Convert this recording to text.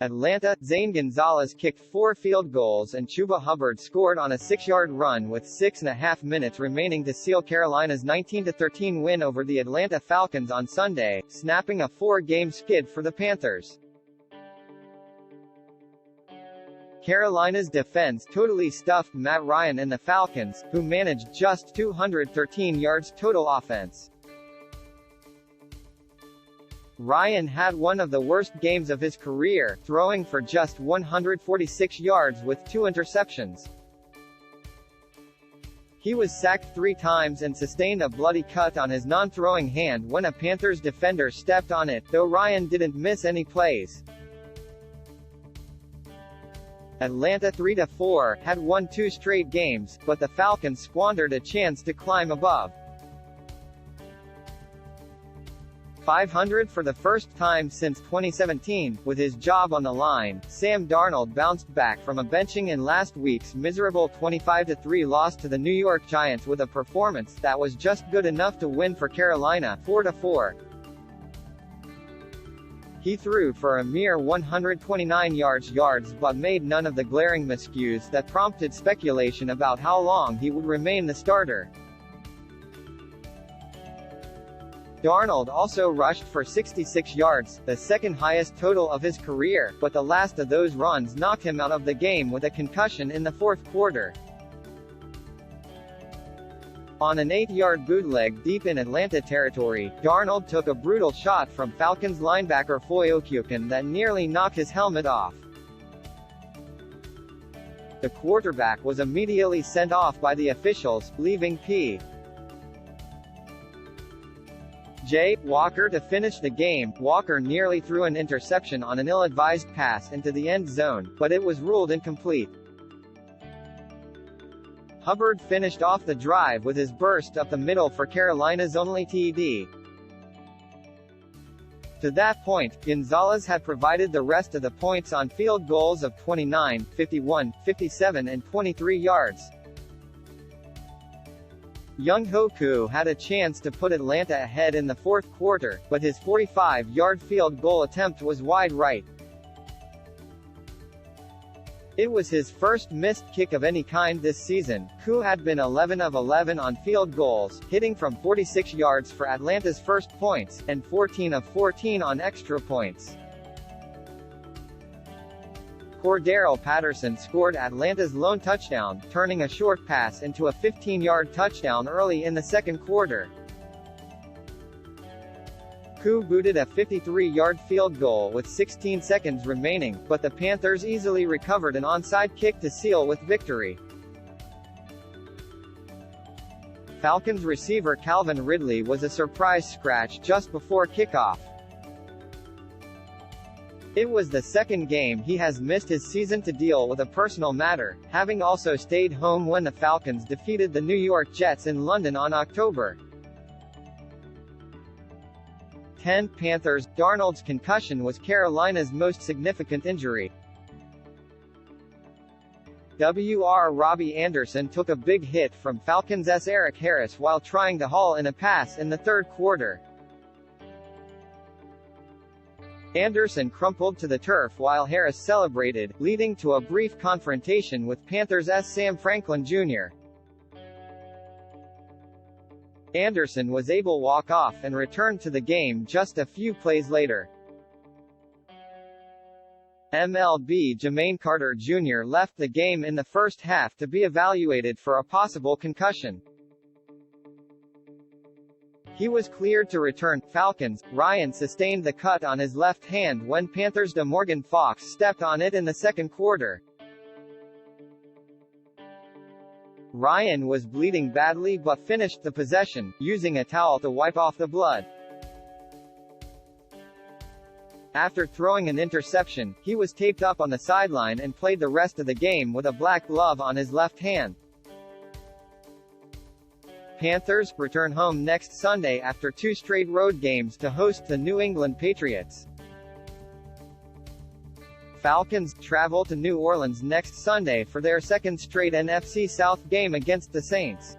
Atlanta, Zane Gonzalez kicked 4 field goals and Chuba Hubbard scored on a 6-yard run with 6.5 minutes remaining to seal Carolina's 19-13 win over the Atlanta Falcons on Sunday, snapping a 4-game skid for the Panthers. Carolina's defense totally stuffed Matt Ryan and the Falcons, who managed just 213 yards total offense. Ryan had one of the worst games of his career, throwing for just 146 yards with 2 interceptions. He was sacked 3 times and sustained a bloody cut on his non-throwing hand when a Panthers defender stepped on it, though Ryan didn't miss any plays. Atlanta 3-4, had won 2 straight games, but the Falcons squandered a chance to climb above 500 for the first time since 2017. With his job on the line, Sam Darnold bounced back from a benching in last week's miserable 25-3 loss to the New York Giants with a performance that was just good enough to win for Carolina, 4-4. He threw for a mere 129 yards but made none of the glaring miscues that prompted speculation about how long he would remain the starter. Darnold also rushed for 66 yards, the second highest total of his career, but the last of those runs knocked him out of the game with a concussion in the 4th quarter. On an 8-yard bootleg deep in Atlanta territory, Darnold took a brutal shot from Falcons linebacker Foye Oluokun that nearly knocked his helmet off. The quarterback was immediately sent off by the officials, leaving P. J. Walker to finish the game. Walker nearly threw an interception on an ill-advised pass into the end zone, but it was ruled incomplete. Hubbard finished off the drive with his burst up the middle for Carolina's only TD. To that point, Gonzalez had provided the rest of the points on field goals of 29, 51, 57 and 23 yards. Young-Ho Koo had a chance to put Atlanta ahead in the 4th quarter, but his 45-yard field goal attempt was wide right. It was his first missed kick of any kind this season. Koo had been 11 of 11 on field goals, hitting from 46 yards for Atlanta's first points, and 14 of 14 on extra points. Cordero Patterson scored Atlanta's lone touchdown, turning a short pass into a 15-yard touchdown early in the 2nd quarter. Koo booted a 53-yard field goal with 16 seconds remaining, but the Panthers easily recovered an onside kick to seal with victory. Falcons receiver Calvin Ridley was a surprise scratch just before kickoff. It was the 2nd game he has missed his season to deal with a personal matter, having also stayed home when the Falcons defeated the New York Jets in London on October 10. Panthers. Darnold's concussion was Carolina's most significant injury. Robbie Anderson took a big hit from Falcons' Eric Harris while trying to haul in a pass in the 3rd quarter. Anderson crumpled to the turf while Harris celebrated, leading to a brief confrontation with Panthers' Sam Franklin Jr. Anderson was able to walk off and return to the game just a few plays later. MLB Jermaine Carter Jr. left the game in the first half to be evaluated for a possible concussion. He was cleared to return. Falcons. Ryan sustained the cut on his left hand when Panthers' Morgan Fox stepped on it in the 2nd quarter. Ryan was bleeding badly but finished the possession, using a towel to wipe off the blood. After throwing an interception, he was taped up on the sideline and played the rest of the game with a black glove on his left hand. Panthers return home next Sunday after 2 straight road games to host the New England Patriots. Falcons travel to New Orleans next Sunday for their 2nd straight NFC South game against the Saints.